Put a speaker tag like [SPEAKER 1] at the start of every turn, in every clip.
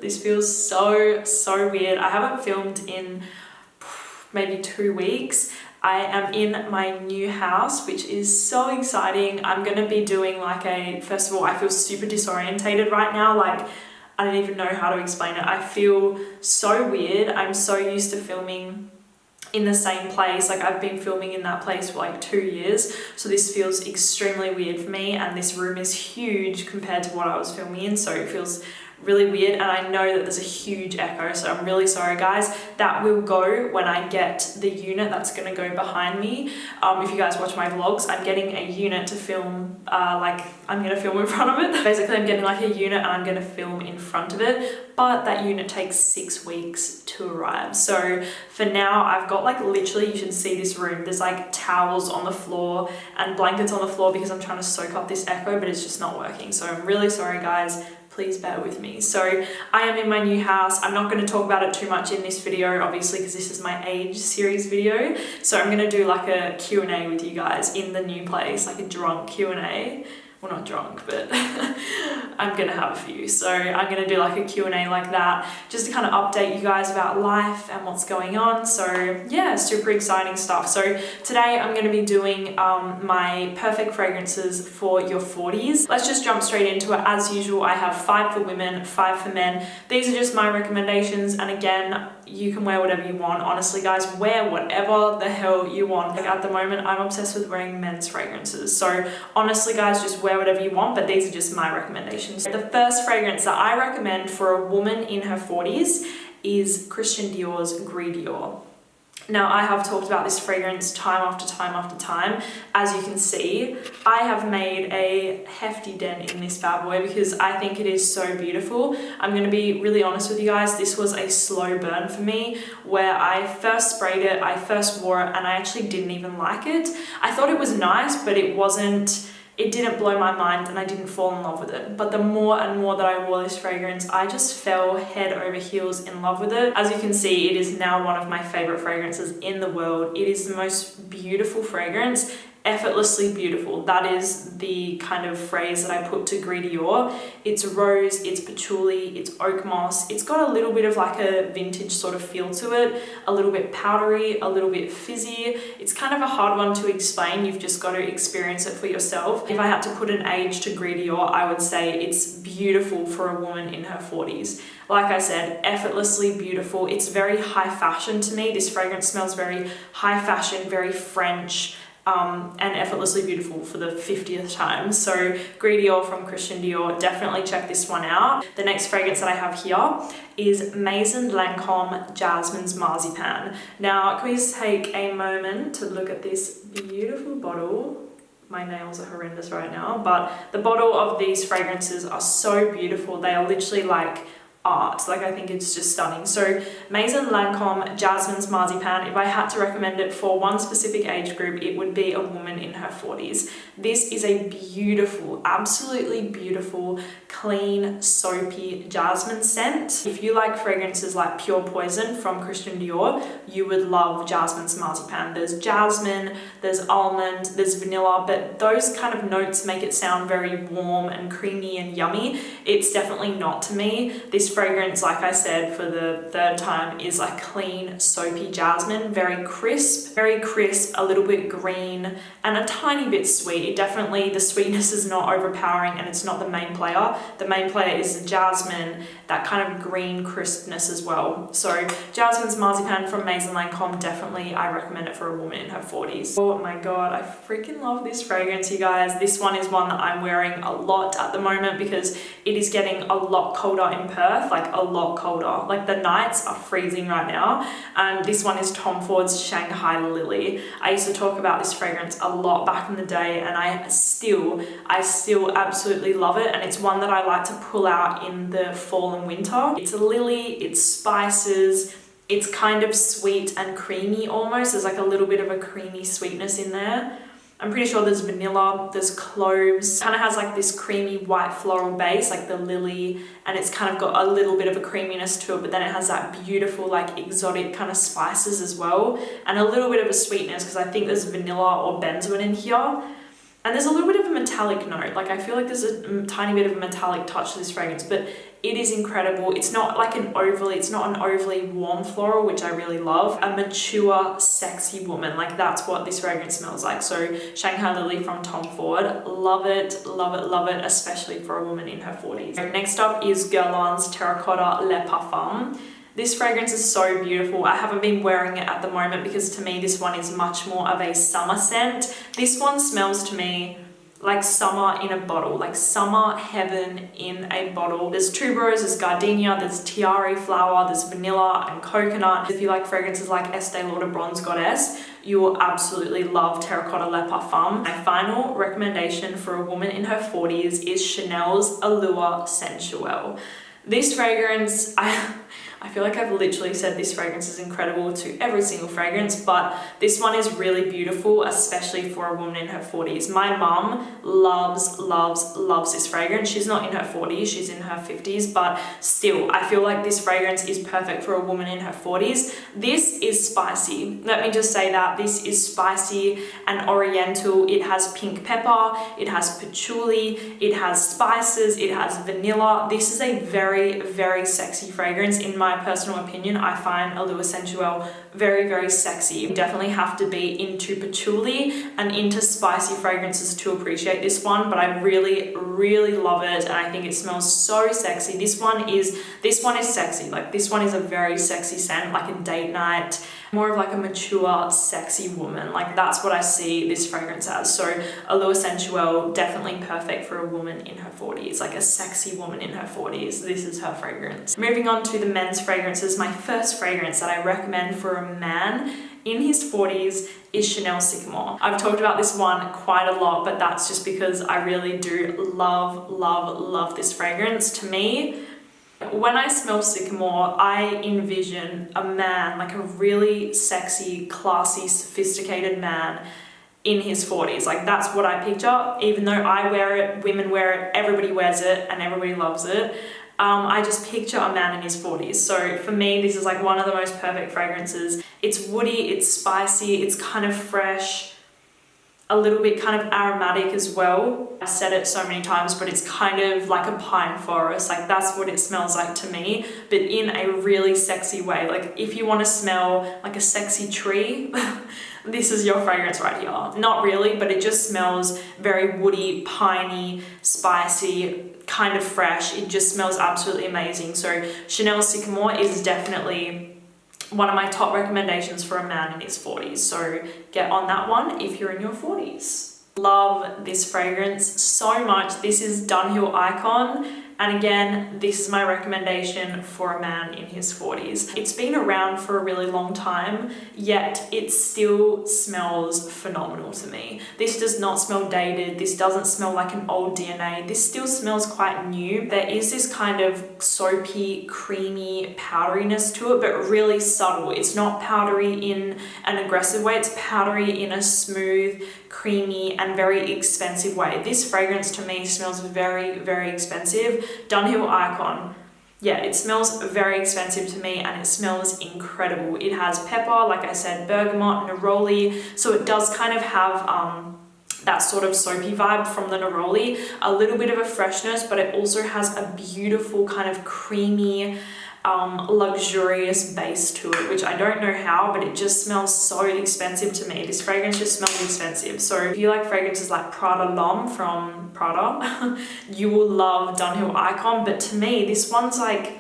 [SPEAKER 1] This feels so weird. I haven't filmed in maybe 2 weeks. I am in my new house, which is so exciting. I'm gonna be doing like first of all, I feel super disorientated right now. Like, I don't even know how to explain it. I feel so weird. I'm so used to filming in the same place. Like, I've been filming in that place for like 2 years. So this feels extremely weird for me. And this room is huge compared to what I was filming in. So it feels really weird, and I know that there's a huge echo, so I'm really sorry guys. That will go when I get the unit that's going to go behind me. If you guys watch my vlogs, I'm getting a unit to film, like I'm going to film in front of it. Basically I'm getting like a unit and I'm going to film in front of it, but that unit takes 6 weeks to arrive. So for now I've got like literally, you should see this room, there's like towels on the floor and blankets on the floor because I'm trying to soak up this echo, but it's just not working. So I'm really sorry guys. Please bear with me. So I am in my new house. I'm not going to talk about it too much in this video, obviously, because this is my age series video. So I'm going to do like a Q&A with you guys in the new place, like a drunk Q&A. Well, not drunk, but I'm going to have a few. So I'm going to do like a Q&A like that, just to kind of update you guys about life and what's going on. So yeah, super exciting stuff. So today I'm going to be doing my perfect fragrances for your 40s. Let's just jump straight into it. As usual, I have 5 for women, 5 for men. These are just my recommendations. And again, you can wear whatever you want. Honestly, guys, wear whatever the hell you want. Like at the moment, I'm obsessed with wearing men's fragrances. So honestly, guys, just wear whatever you want, but these are just my recommendations. The first fragrance that I recommend for a woman in her 40s is Christian Dior's Gris Dior. Now, I have talked about this fragrance time after time after time. As you can see, I have made a hefty dent in this bad boy because I think it is so beautiful. I'm going to be really honest with you guys. This was a slow burn for me where I first sprayed it, I first wore it, and I actually didn't even like it. I thought it was nice, but it didn't blow my mind and I didn't fall in love with it. But the more and more that I wore this fragrance, I just fell head over heels in love with it. As you can see, it is now one of my favorite fragrances in the world. It is the most beautiful fragrance, effortlessly beautiful. That is the kind of phrase that I put to Gris Dior. It's rose, it's patchouli, it's oak moss. It's got a little bit of like a vintage sort of feel to it, a little bit powdery, a little bit fizzy. It's kind of a hard one to explain. You've just got to experience it for yourself. If I had to put an age to Gris Dior, I would say it's beautiful for a woman in her 40s. Like I said, effortlessly beautiful. It's very high fashion to me. This fragrance smells very high fashion, very French, and effortlessly beautiful for the 50th time. So Gris Dior from Christian Dior, definitely check this one out. The next fragrance that I have here is Maison Lancôme Jasmine's Marzipan. Now, can we just take a moment to look at this beautiful bottle? My nails are horrendous right now, but the bottle of these fragrances are so beautiful. They are literally like art. Like, I think it's just stunning. So Maison Lancôme Jasmine's Marzipan, if I had to recommend it for one specific age group, it would be a woman in her 40s. This is a beautiful, absolutely beautiful, clean, soapy jasmine scent. If you like fragrances like Pure Poison from Christian Dior, you would love Jasmine's Marzipan. There's jasmine, there's almond, there's vanilla, but those kind of notes make it sound very warm and creamy and yummy. It's definitely not to me. This fragrance, like I said for the 3rd time, is like clean, soapy jasmine, very crisp, a little bit green and a tiny bit sweet. It definitely, the sweetness is not overpowering and it's not the main player. The main player is the jasmine, that kind of green crispness as well. So Jasmine's Marzipan from Maison Lancôme, definitely I recommend it for a woman in her 40s. Oh my god, I freaking love this fragrance, you guys. This one is one that I'm wearing a lot at the moment because it is getting a lot colder in Perth, like a lot colder. Like the nights are freezing right now. And this one is Tom Ford's Shanghai Lily. I used to talk about this fragrance a lot back in the day and I still absolutely love it, and it's one that I like to pull out in the fall and winter. It's a lily, it's spices, it's kind of sweet and creamy almost. There's like a little bit of a creamy sweetness in there. I'm pretty sure there's vanilla, there's cloves. Kind of has like this creamy white floral base, like the lily, and it's kind of got a little bit of a creaminess to it, but then it has that beautiful like exotic kind of spices as well, and a little bit of a sweetness because I think there's vanilla or benzoin in here. And there's a little bit of a metallic note. Like I feel like there's a tiny bit of a metallic touch to this fragrance, but it is incredible. It's not an overly warm floral, which I really love. A mature, sexy woman. Like that's what this fragrance smells like. So Shanghai Lily from Tom Ford. Love it, love it, love it, especially for a woman in her 40s. Next up is Guerlain's Terracotta Le Parfum. This fragrance is so beautiful. I haven't been wearing it at the moment because to me this one is much more of a summer scent. This one smells to me like summer in a bottle, like summer heaven in a bottle. There's tuberose, there's gardenia, there's tiare flower, there's vanilla and coconut. If you like fragrances like Estee Lauder Bronze Goddess, you will absolutely love Terracotta Le Parfum. My final recommendation for a woman in her 40s is Chanel's Allure Sensuelle. This fragrance, I feel like I've literally said this fragrance is incredible to every single fragrance, but this one is really beautiful, especially for a woman in her 40s. My mum loves this fragrance. She's not in her 40s, she's in her 50s, but still, I feel like this fragrance is perfect for a woman in her 40s. This is spicy. Let me just say that. This is spicy and oriental. It has pink pepper, it has patchouli, it has spices, it has vanilla. This is a very, very sexy fragrance. In my personal opinion, I find Allure Sensuelle very, very sexy. You definitely have to be into patchouli and into spicy fragrances to appreciate this one, but I really, really love it, and I think it smells so sexy. This one is sexy. Like this one is a very sexy scent, like a date night, more of like a mature, sexy woman. Like that's what I see this fragrance as. So Allure Sensuelle, definitely perfect for a woman in her 40s, like a sexy woman in her 40s. This is her fragrance. Moving on to the men's fragrances, my first fragrance that I recommend for a man in his 40s is Chanel Sycamore. I've talked about this one quite a lot, but that's just because I really do love this fragrance. To me, when I smell Sycamore, I envision a man, like a really sexy, classy, sophisticated man in his 40s. Like that's what I picture. Even though I wear it, women wear it, everybody wears it, and everybody loves it. I just picture a man in his 40s. So for me, this is like one of the most perfect fragrances. It's woody, it's spicy, it's kind of fresh, a little bit kind of aromatic as well. I've said it so many times, but it's kind of like a pine forest. Like that's what it smells like to me, but in a really sexy way. Like if you want to smell like a sexy tree, this is your fragrance right here. Not really, but it just smells very woody, piney, spicy, kind of fresh. It just smells absolutely amazing. So Chanel Sycamore is definitely one of my top recommendations for a man in his 40s. So get on that one if you're in your 40s. Love this fragrance so much. This is Dunhill Icon. And again, this is my recommendation for a man in his 40s. It's been around for a really long time, yet it still smells phenomenal to me. This does not smell dated. This doesn't smell like an old DNA. This still smells quite new. There is this kind of soapy, creamy powderiness to it, but really subtle. It's not powdery in an aggressive way. It's powdery in a smooth, creamy, and very expensive way. This fragrance to me smells very, very expensive. Dunhill Icon, yeah, it smells very expensive to me, and it smells incredible. It has pepper, like I said, bergamot, neroli, so it does kind of have that sort of soapy vibe from the neroli, a little bit of a freshness, but it also has a beautiful kind of creamy, luxurious base to it, which I don't know how, but it just smells so expensive to me. This fragrance just smells expensive. So if you like fragrances like Prada L'Homme from Prada, you will love Dunhill Icon, but to me, this one's like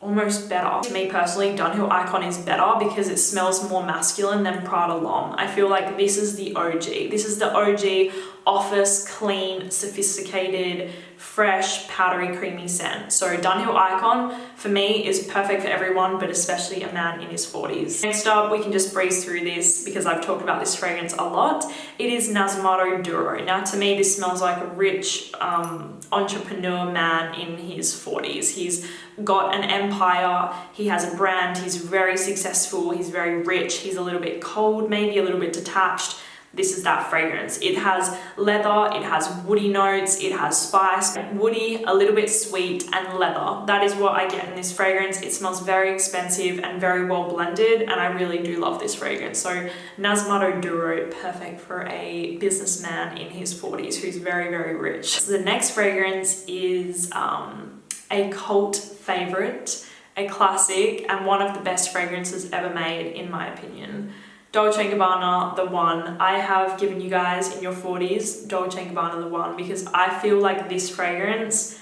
[SPEAKER 1] almost better. To me personally, Dunhill Icon is better because it smells more masculine than Prada L'Homme. I feel like this is the OG. This is the OG office, clean, sophisticated, fresh, powdery, creamy scent. So Dunhill Icon, for me, is perfect for everyone, but especially a man in his 40s. Next up, we can just breeze through this because I've talked about this fragrance a lot. It is Nasmaro Duro. Now, to me, this smells like a rich entrepreneur man in his 40s. He's got an empire, he has a brand, he's very successful, he's very rich, he's a little bit cold, maybe a little bit detached. this is that fragrance. It has leather, it has woody notes, it has spice, woody, a little bit sweet, and leather. That is what I get in this fragrance. It smells very expensive and very well blended, and I really do love this fragrance. So Nasmato Duro, perfect for a businessman in his 40s who's very, very rich. So the next fragrance is a cult favorite, a classic, and one of the best fragrances ever made, in my opinion. Dolce & Gabbana, The One. I have given you guys in your 40s Dolce & Gabbana, The One, because I feel like this fragrance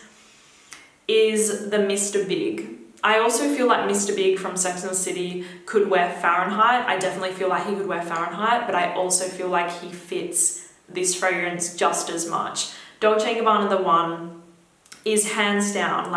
[SPEAKER 1] is the Mr. Big. I also feel like Mr. Big from Sex and the City could wear Fahrenheit. I definitely feel like he could wear Fahrenheit, but I also feel like he fits this fragrance just as much. Dolce & Gabbana, The One is hands down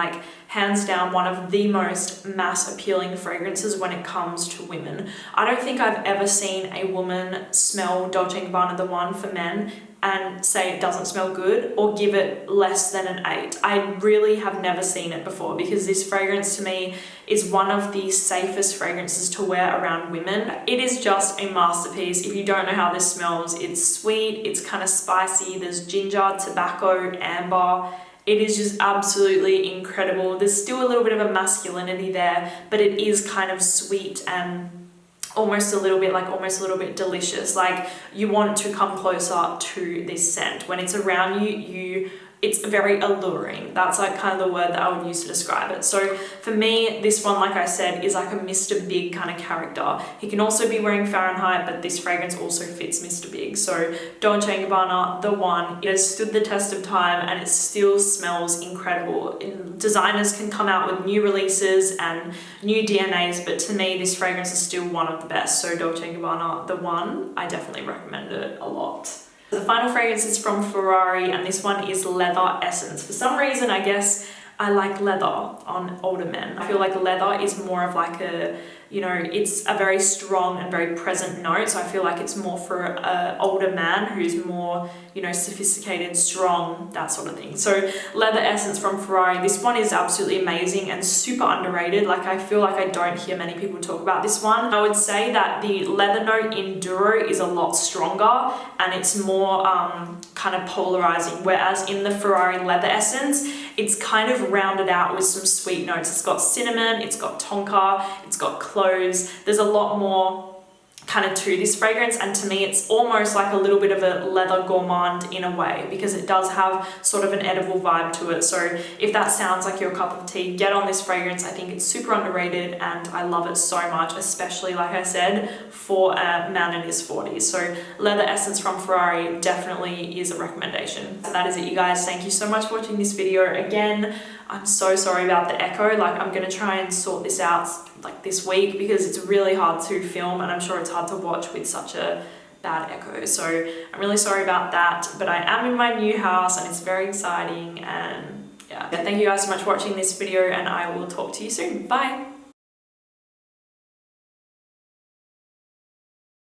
[SPEAKER 1] one of the most mass appealing fragrances when it comes to women. I don't think I've ever seen a woman smell Dolce & Gabbana, The One for men and say it doesn't smell good or give it less than an 8. I really have never seen it before, because this fragrance to me is one of the safest fragrances to wear around women. It is just a masterpiece. If you don't know how this smells, it's sweet, it's kind of spicy, there's ginger, tobacco, amber. It is just absolutely incredible. There's still a little bit of a masculinity there, but it is kind of sweet and almost a little bit delicious. Like, you want to come closer to this scent. When it's around you, it's very alluring. That's like kind of the word that I would use to describe it. So for me, this one, like I said, is like a Mr. Big kind of character. He can also be wearing Fahrenheit, but this fragrance also fits Mr. Big. So Dolce & Gabbana, The One, it has stood the test of time and it still smells incredible. Designers can come out with new releases and new DNAs, but to me, this fragrance is still one of the best. So Dolce & Gabbana, The One, I definitely recommend it a lot. The final fragrance is from Ferrari, and this one is Leather Essence. For some reason, I guess I like leather on older men. I feel like leather is more of like a, it's a very strong and very present note. So I feel like it's more for an older man who's more, sophisticated, strong, that sort of thing. So Leather Essence from Ferrari. This one is absolutely amazing and super underrated. Like, I feel like I don't hear many people talk about this one. I would say that the leather note in Duro is a lot stronger and it's more kind of polarizing. Whereas in the Ferrari Leather Essence, it's kind of rounded out with some sweet notes. It's got cinnamon, it's got tonka, it's got cloves. There's a lot more kind of to this fragrance, and to me it's almost like a little bit of a leather gourmand in a way, because it does have sort of an edible vibe to it. So if that sounds like your cup of tea, get on this fragrance. I think it's super underrated and I love it so much, especially, like I said, for a man in his 40s. So Leather Essence from Ferrari definitely is a recommendation. So that is it, you guys. Thank you so much for watching this video. Again, I'm so sorry about the echo. Like, I'm gonna try and sort this out like this week, because it's really hard to film and I'm sure it's hard to watch with such a bad echo. So I'm really sorry about that, but I am in my new house and it's very exciting. And yeah, thank you guys so much for watching this video, and I will talk to you soon. Bye.